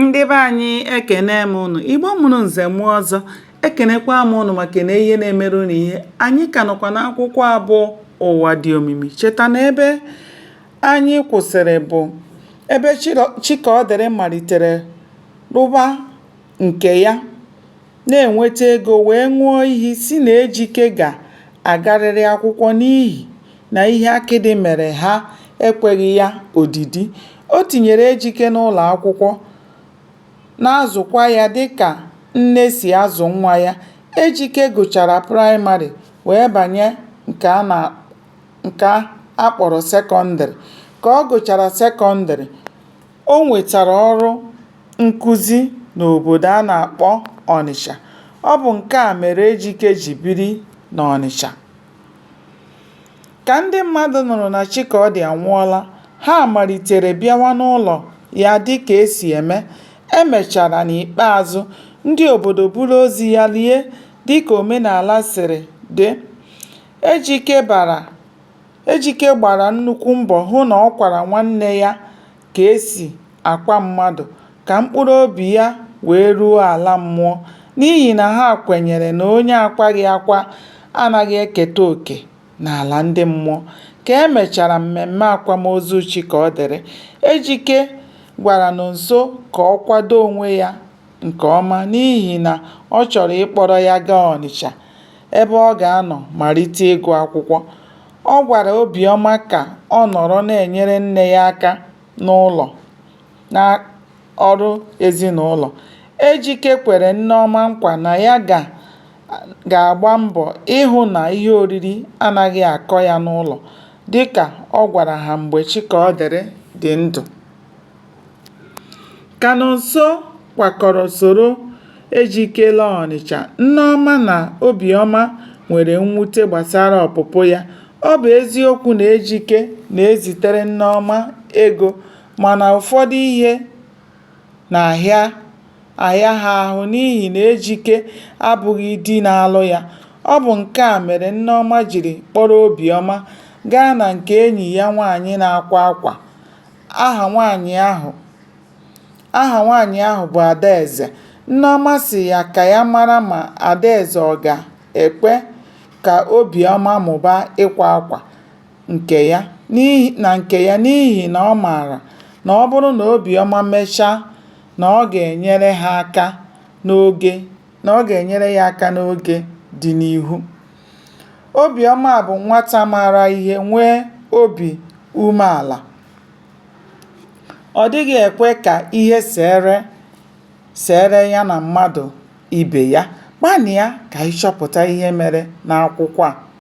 Ndị be anyị ekene m unu. Igbo mụrụ nze mụọ ọzọ. Ekenekwa m unu maka na ihe na-emere unu ihe. Anyị ka nọkwa n'akwụkwọ abụọ ụwa dị omimi. Cheta na ebe anyị kwụsịrị bụ ebe Chikaọdịrị malitere rụba nke ya, na-enweta ego wee ṅụọ iyi si na Ejike ga-agarịrị akwụkwọ n'ihi na ihe akịdị mere ha ekweghị ya odidi. O tinyere Ejike n'ụlọ akwụkwọ, na-azụkwa ya dịka nne si azụ nwa ya. Ejike gụchara praịmarị wee banye nke a kpọrọ sekọndịrị. Ka ọ gụchara sekọndịrị, o nwetara ọrụ nkụzi n'obodo a na-akpọ Ọnịsha. Ọ bụ nke a mere Ejike ji biri n'Ọnịsha. Ka ndị mmadụ nụrụ na Chikaọdị anwụọla, ha malitere bịawa n'ụlọ ya dịka esi eme. Emechara n'ikpeazụ ndị obodo buru ozi ya lie dịka omenala siri dị. Ejike gbara nnukwu mbọ hụ na ọ kwara nwanne ya ka esi akwa mmadụ ka mkpụrụ obi ya wee ruo ala mmụọ, n'ihi na ha kwenyere na onye akwaghị akwa anaghị eketa oke n'ala ndị mmụọ. Ka emechara mmemme akwamozu Chikaọdịrị, Ejike gwara Nonso ka ọ kwado onwe ya nke ọma n'ihi na ọ chọrọ ịkpọrọ ya gaa Ọnịsha ebe ọ ga-anọ malite ịgụ akwụkwọ. Ọ gwara Obiọma ka ọ nọrọ na-enyere nne ya aka n'ụlọ na ọrụ ezinụlọ. Ejike kwere Nneọma nkwa na ya ga-agba mbọ ịhụ na ihe oriri anaghị akọ ya n'ụlọ dịka ọ gwara ha mgbe Chikaọdịrị dị ndụ. Ka Nonso kwakọrọ soro Ejike laa Ọnịsha, Nneọma na Obiọma nwere mwute gbasara ọpụpụ ya. Ọ bụ eziokwu na Ejike na-ezitere Nneọma ego, mana ụfọdụ ihe na-ahịa ha ahụ n'ihi na Ejike abụghị di na-alụ ya. Ọ bụ nke a mere Nneọma jiri kpọrọ Obiọma gaa na nke enyi ya nwaanyị na-akwa akwa. Aha nwaanyị ahụ bụ Adaeze. Nneọma sị ya ka ya mara ma Adaeze ọ ga-ekwe ka Obiọma mụbaa ịkwa akwa nke ya n'ihi na ọ maara na ọ bụrụ na Obiọma mechaa na ọ ga-enyere ya aka n'oge dị n'ihu. Obiọma bụ nwata maara ihe, nwee obi umeala. Ọ dịghị ekwe ka ihe seere ya na mmadụ ibe ya. Gbalịa ka ịchọpụta ihe mere n'akwụkwọ a.